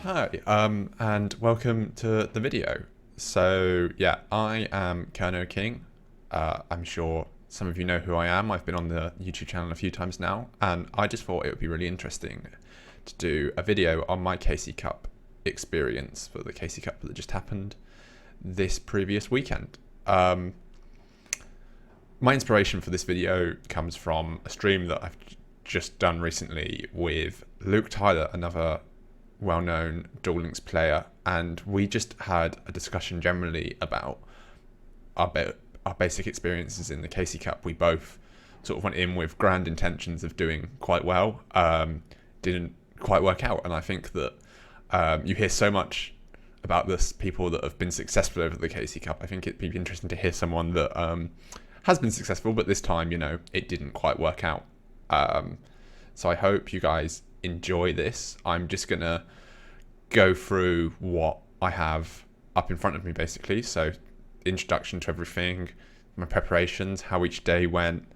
Hi, and welcome to the video. So yeah, I am Kernow King. I'm sure some of you know who I am. I've been on the YouTube channel a few times now, and I just thought it would be really interesting to do a video on my KC Cup experience for the KC Cup that just happened this previous weekend. My inspiration for this video comes from a stream that I've just done recently with Luke Tyler, another well-known Duel Links player, and we just had a discussion generally about our basic experiences in the KC Cup. We both sort of went in with grand intentions of doing quite well, didn't quite work out, and I think that you hear so much about this people that have been successful over the KC Cup. I think it'd be interesting to hear someone that has been successful, but this time, it didn't quite work out. So I hope you guys enjoy this. I'm just gonna go through what I have up in front of me, basically. So introduction to everything, my preparations, how each day went,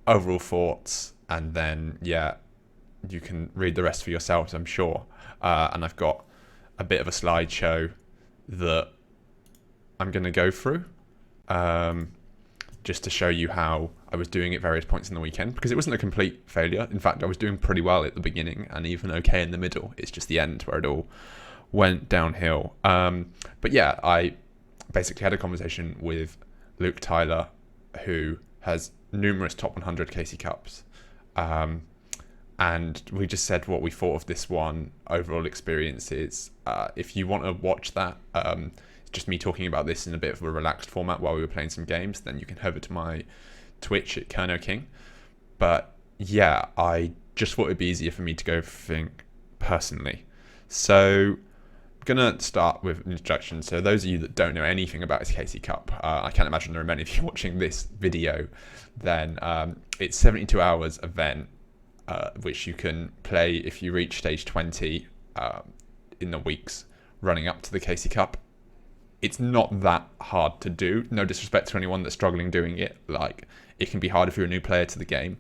overall thoughts, and then you can read the rest for yourselves, I'm sure. And I've got a bit of a slideshow that I'm gonna go through, just to show you how I was doing at various points in the weekend, because it wasn't a complete failure. In fact, I was doing pretty well at the beginning and even okay in the middle. It's just the end where it all went downhill. But yeah, I basically had a conversation with Luke Tyler, who has numerous top 100 KC Cups. And we just said what we thought of this one, overall experiences. If you want to watch that, just me talking about this in a bit of a relaxed format while we were playing some games, then you can head over to my Twitch at Kernow King. But yeah, I just thought it'd be easier for me to go think personally. So I'm gonna start with an introduction. So those of you that don't know anything about this KC Cup, I can't imagine there are many of you watching this video, then it's 72 hours event, which you can play if you reach stage 20 in the weeks running up to the KC Cup. It's not that hard to do. No disrespect to anyone that's struggling doing it. Like, it can be hard if you're a new player to the game,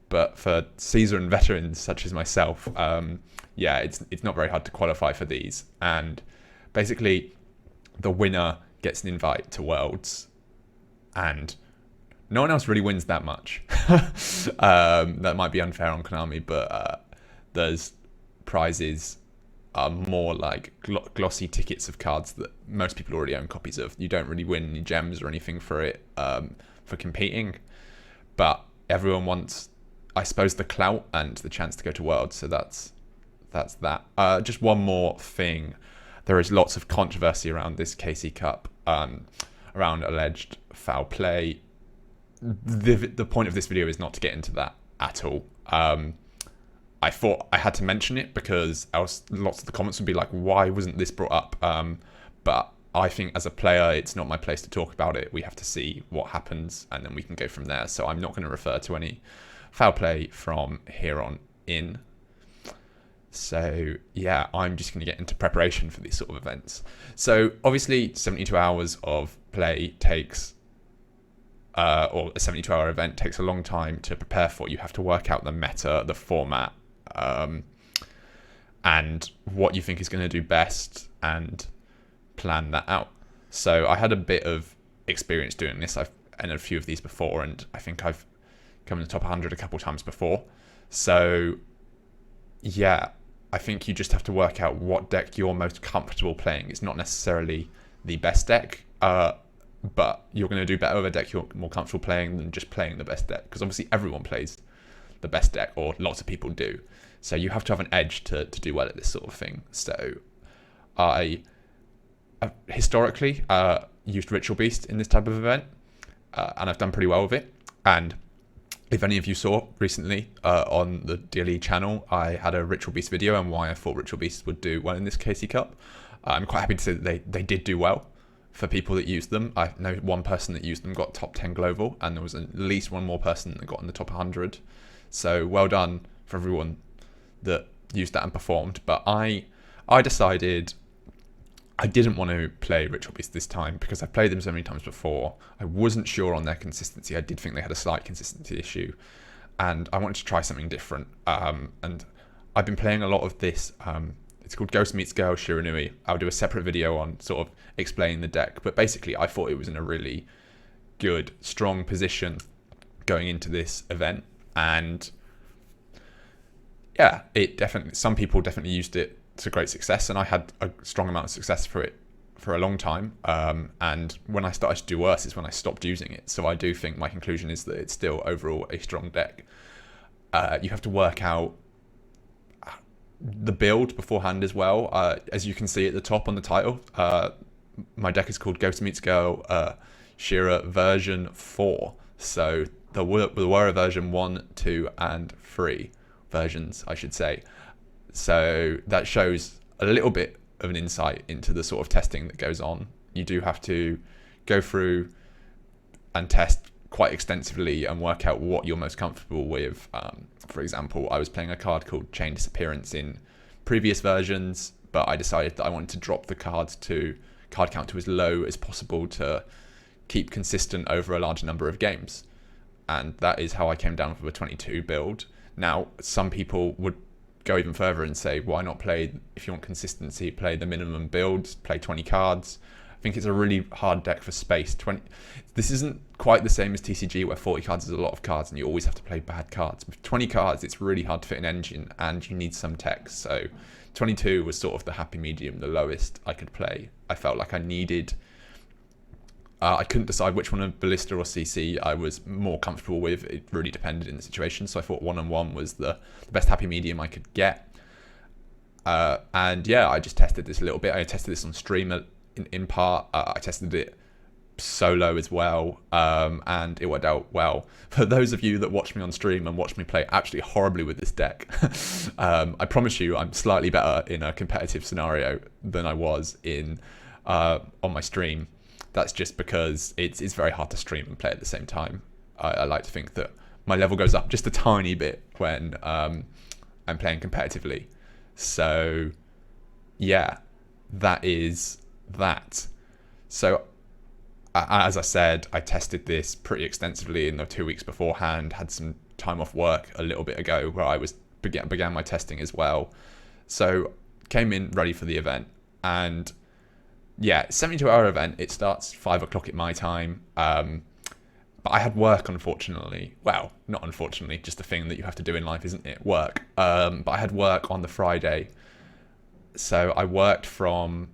but for seasoned veterans such as myself, it's not very hard to qualify for these. And basically, the winner gets an invite to Worlds, and no one else really wins that much. That might be unfair on Konami, but there's prizes are more like glossy tickets of cards that most people already own copies of. You don't really win any gems or anything for it, for competing, but everyone wants, I suppose, the clout and the chance to go to Worlds. So that's that. Just one more thing, there is lots of controversy around this KC Cup, around alleged foul play. The point of this video is not to get into that at all. I thought I had to mention it because else lots of the comments would be like, why wasn't this brought up? But I think as a player, it's not my place to talk about it. We have to see what happens and then we can go from there. So I'm not going to refer to any foul play from here on in. So yeah, I'm just going to get into preparation for these sort of events. So obviously 72 hours of play takes, or a 72-hour event takes a long time to prepare for. You have to work out the meta, the format, and what you think is going to do best and plan that out. So I had a bit of experience doing this. I've entered a few of these before, and I think I've come in the top 100 a couple times before. So yeah, I think you just have to work out what deck you're most comfortable playing. It's not necessarily the best deck, but you're going to do better with a deck you're more comfortable playing than just playing the best deck, because obviously everyone plays the best deck, or lots of people do. So you have to have an edge to do well at this sort of thing. So I historically used Ritual Beast in this type of event, and I've done pretty well with it. And if any of you saw recently on the DLE channel, I had a Ritual Beast video and why I thought Ritual Beast would do well in this KC Cup. I'm quite happy to say that they did do well. For people that used them, I know one person that used them got top 10 global, and there was at least one more person that got in the top 100. So well done for everyone that used that and performed. But I decided I didn't want to play Ritual Beast this time because I've played them so many times before. I wasn't sure on their consistency. I did think they had a slight consistency issue, and I wanted to try something different. And I've been playing a lot of this. It's called Ghost Meets Girl Shiranui. I'll do a separate video on sort of explaining the deck. But basically, I thought it was in a really good, strong position going into this event. And yeah, some people definitely used it to great success. And I had a strong amount of success for it for a long time. And when I started to do worse is when I stopped using it. So I do think my conclusion is that it's still overall a strong deck. You have to work out the build beforehand as well. As you can see at the top on the title, my deck is called Ghost Meets Girl Shira version 4. So there were a version 1, 2, and 3 versions, I should say. So that shows a little bit of an insight into the sort of testing that goes on. You do have to go through and test quite extensively and work out what you're most comfortable with. For example, I was playing a card called Chain Disappearance in previous versions, but I decided that I wanted to drop the card count to as low as possible to keep consistent over a large number of games. And that is how I came down with a 22 build. Now, some people would go even further and say, why not play, if you want consistency, play the minimum build, play 20 cards. I think it's a really hard deck for space. This isn't quite the same as TCG, where 40 cards is a lot of cards and you always have to play bad cards. With 20 cards, it's really hard to fit an engine and you need some text. So 22 was sort of the happy medium, the lowest I could play. I felt like I needed... I couldn't decide which one of Ballista or CC I was more comfortable with. It really depended in the situation. So I thought 1-on-1 was the best happy medium I could get. And yeah, I just tested this a little bit. I tested this on stream in part. I tested it solo as well, and it worked out well. For those of you that watch me on stream and watch me play actually horribly with this deck, I promise you I'm slightly better in a competitive scenario than I was on my stream. That's just because it's very hard to stream and play at the same time. I like to think that my level goes up just a tiny bit when I'm playing competitively. So yeah, that is that. So as I said, I tested this pretty extensively in the 2 weeks beforehand, had some time off work a little bit ago where I began my testing as well. So came in ready for the event, and yeah, 72-hour event. It starts 5 o'clock at my time. But I had work, unfortunately. Well, not unfortunately, just a thing that you have to do in life, isn't it? Work. But I had work on the Friday. So I worked from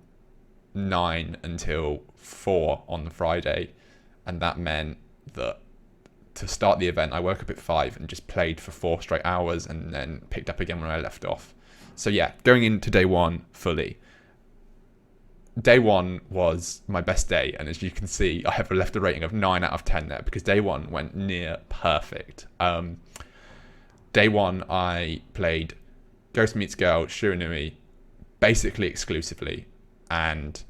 9 until 4 on the Friday. And that meant that to start the event, I woke up at 5 and just played for 4 straight hours and then picked up again when I left off. So yeah, going into day 1 fully. Day 1 was my best day, and as you can see, I have left a rating of 9 out of 10 there because day 1 went near perfect. Day 1, I played Ghost Meets Girl Shiranui basically exclusively, and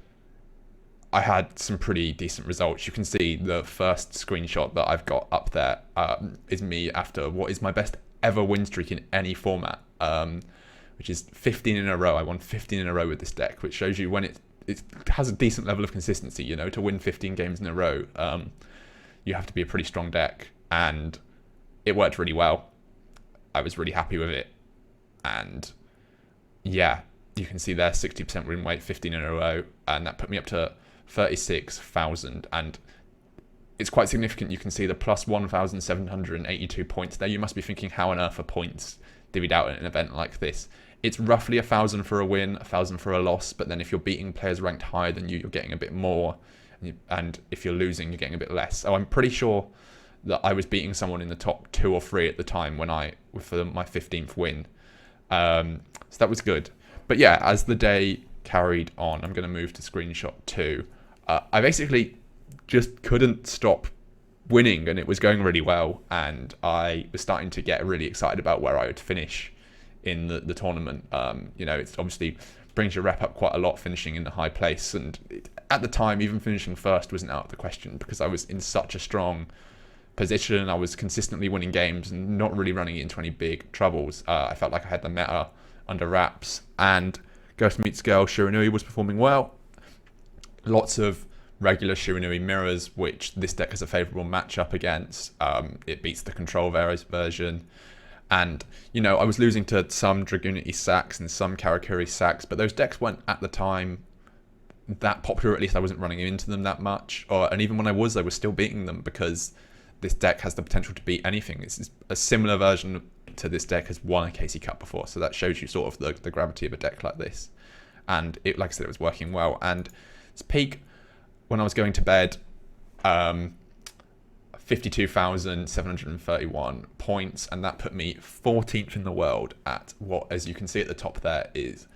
I had some pretty decent results. You can see the first screenshot that I've got up there is me after what is my best ever win streak in any format, which is 15 in a row. I won 15 in a row with this deck, which shows you when it has a decent level of consistency. You know, to win 15 games in a row, you have to be a pretty strong deck, and it worked really well. I was really happy with it, and yeah, you can see there 60% win rate, 15 in a row, and that put me up to 36,000, and it's quite significant. You can see the plus 1,782 points there. You must be thinking, how on earth are points divvied out at an event like this? It's roughly 1,000 for a win, 1,000 for a loss, but then if you're beating players ranked higher than you, you're getting a bit more, and if you're losing, you're getting a bit less. So I'm pretty sure that I was beating someone in the top 2 or 3 at the time for my 15th win. So that was good. But yeah, as the day carried on, I'm going to move to screenshot 2. I basically just couldn't stop winning, and it was going really well, and I was starting to get really excited about where I would finish in the tournament. You know, it's obviously brings your rep up quite a lot, finishing in the high place, and at the time, even finishing first wasn't out of the question because I was in such a strong position. I was consistently winning games and not really running into any big troubles. I felt like I had the meta under wraps, and Ghost Meets Girl Shiranui was performing well. Lots of regular Shiranui mirrors, which this deck has a favourable matchup against. It beats the control version. And, you know, I was losing to some Dragoonity sacks and some Karakuri sacks, but those decks weren't at the time that popular. At least I wasn't running into them that much. And even when I was still beating them, because this deck has the potential to beat anything. It's a similar version to this deck has won a KC Cup before, so that shows you sort of the gravity of a deck like this. And it, like I said, it was working well. And its peak when I was going to bed, 52,731 points, and that put me 14th in the world at what, as you can see at the top there, is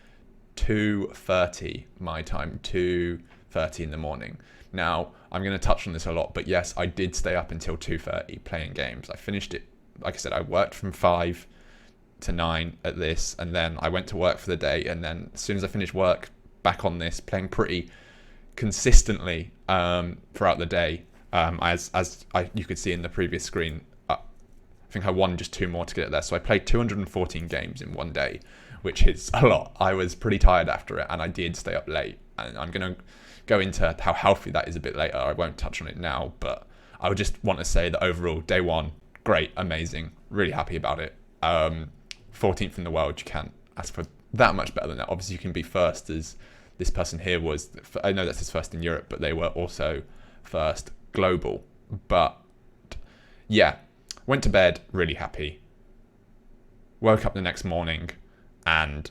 2:30 my time, 2:30 in the morning. Now, I'm going to touch on this a lot, but yes, I did stay up until 2:30 playing games. I finished it, like I said, I worked from 5 to 9 at this, and then I went to work for the day, and then as soon as I finished work, back on this, playing pretty consistently throughout the day. You could see in the previous screen, I think I won just 2 more to get it there. So I played 214 games in one day, which is a lot. I was pretty tired after it, and I did stay up late. And I'm going to go into how healthy that is a bit later. I won't touch on it now, but I would just want to say that overall, day one, great, amazing, really happy about it. 14th in the world, you can't ask for that much better than that. Obviously, you can be first, as this person here was. I know that's his first in Europe, but they were also first global. But yeah, went to bed really happy. Woke up the next morning, and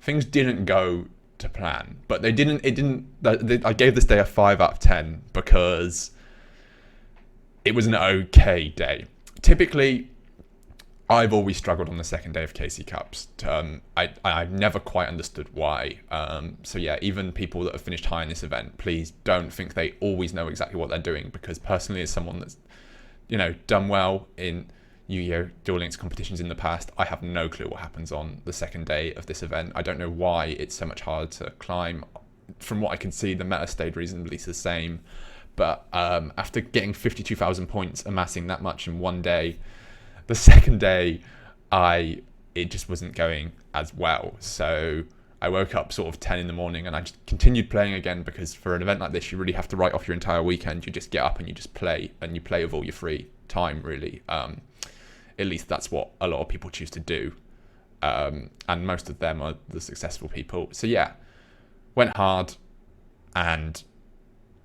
things didn't go to plan. But I gave this day a 5 out of 10 because it was an okay day. Typically, I've always struggled on the second day of KC Cups. I've never quite understood why. So yeah, even people that have finished high in this event, please don't think they always know exactly what they're doing, because personally, as someone that's, you know, done well in Yu-Gi-Oh! Duel Links competitions in the past, I have no clue what happens on the second day of this event. I don't know why it's so much harder to climb. From what I can see, the meta stayed reasonably the same. But after getting 52,000 points, amassing that much in one day, the second day, it just wasn't going as well. So I woke up sort of 10 in the morning, and I just continued playing again, because for an event like this, you really have to write off your entire weekend. You just get up and you just play, and you play with all your free time, really. At least that's what a lot of people choose to do. And most of them are the successful people. So yeah, went hard, and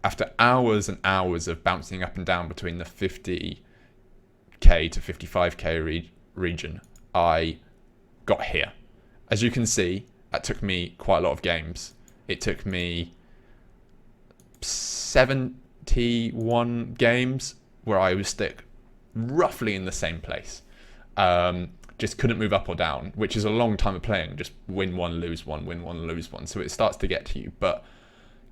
after hours and hours of bouncing up and down between the 50k to 55k region, I got here. As you can see, that took me quite a lot of games. It took me 71 games where I was stuck roughly in the same place. Just couldn't move up or down, which is a long time of playing. Just win one, lose one, win one, lose one. So it starts to get to you. But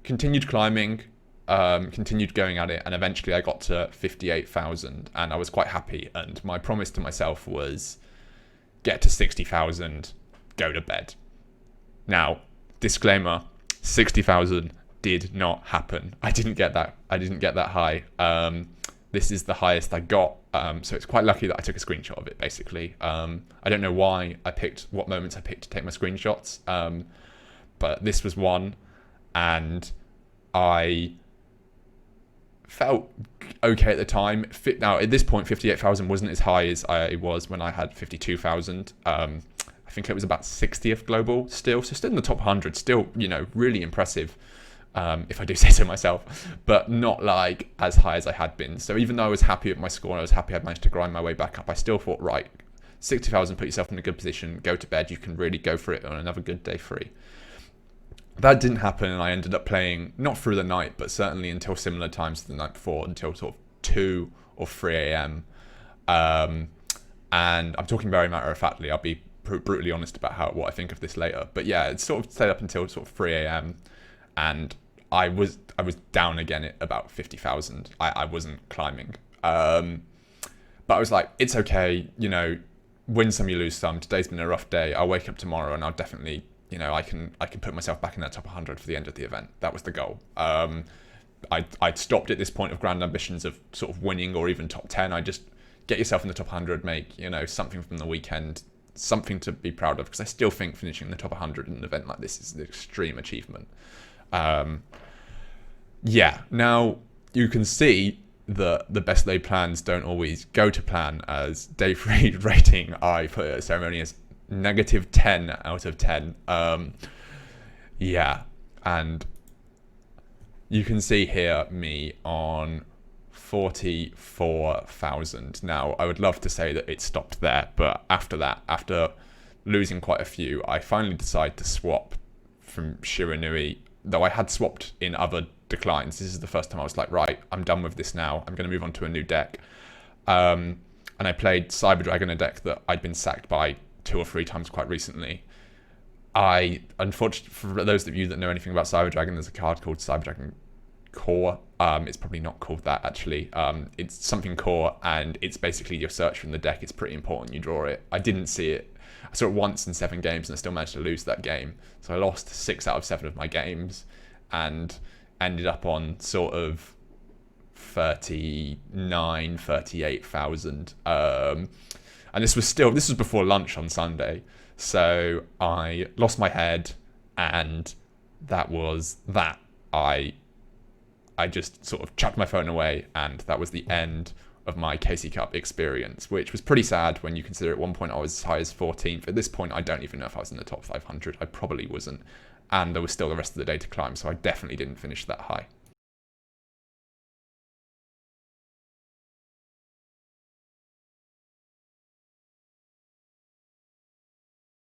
continued climbing, continued going at it, and eventually I got to 58,000, and I was quite happy. And my promise to myself was get to 60,000, go to bed. Now, disclaimer, 60,000 did not happen. I didn't get that high. This is the highest I got, so it's quite lucky that I took a screenshot of it, basically. I don't know what moments I picked to take my screenshots, but this was one, and I felt okay at the time. Now, at this point, 58,000 wasn't as high as I was when I had 52,000. I think it was about 60th global still, so still in the top 100, still, you know, really impressive. If I do say so myself, but not like as high as I had been. So even though I was happy with my score and I was happy I'd managed to grind my way back up, I still thought, right, 60,000, put yourself in a good position, go to bed, you can really go for it on another good day free. That didn't happen, and I ended up playing, not through the night, but certainly until similar times to the night before, until sort of 2 or 3 a.m. And I'm talking very matter-of-factly, I'll be brutally honest about what I think of this later. But yeah, it sort of stayed up until sort of 3 a.m. and I was down again at about 50,000. I wasn't climbing. But I was like, it's okay, you know, win some, you lose some. Today's been a rough day. I'll wake up tomorrow and I'll definitely, you know, I can put myself back in that top 100 for the end of the event. That was the goal. I'd stopped at this point of grand ambitions of sort of winning or even top 10. I just get yourself in the top 100, make, you know, something from the weekend, something to be proud of, because I still think finishing in the top 100 in an event like this is an extreme achievement. Yeah, now you can see the best laid plans don't always go to plan, as day 3 rating I put at ceremony as -10 out of 10. Yeah, and you can see here me on 44,000. Now, I would love to say that it stopped there, but after that, after losing quite a few, I finally decided to swap from Shiranui, though I had swapped in other declines. This is the first time I was like, right, I'm done with this now. I'm going to move on to a new deck. And I played Cyber Dragon, a deck that I'd been sacked by 2 or 3 times quite recently. Unfortunately, for those of you that know anything about Cyber Dragon, there's a card called Cyber Dragon Core. It's probably not called that, actually. It's something core, and it's basically your search from the deck. It's pretty important you draw it. I didn't see it. I saw it once in 7 games, and I still managed to lose that game. So I lost 6 out of 7 of my games, and ended up on sort of 38,000. And this was before lunch on Sunday. So I lost my head, and that was that. I just sort of chucked my phone away, and that was the end of my KC Cup experience, which was pretty sad when you consider at one point I was as high as 14th. At this point, I don't even know if I was in the top 500. I probably wasn't. And there was still the rest of the day to climb, so I definitely didn't finish that high.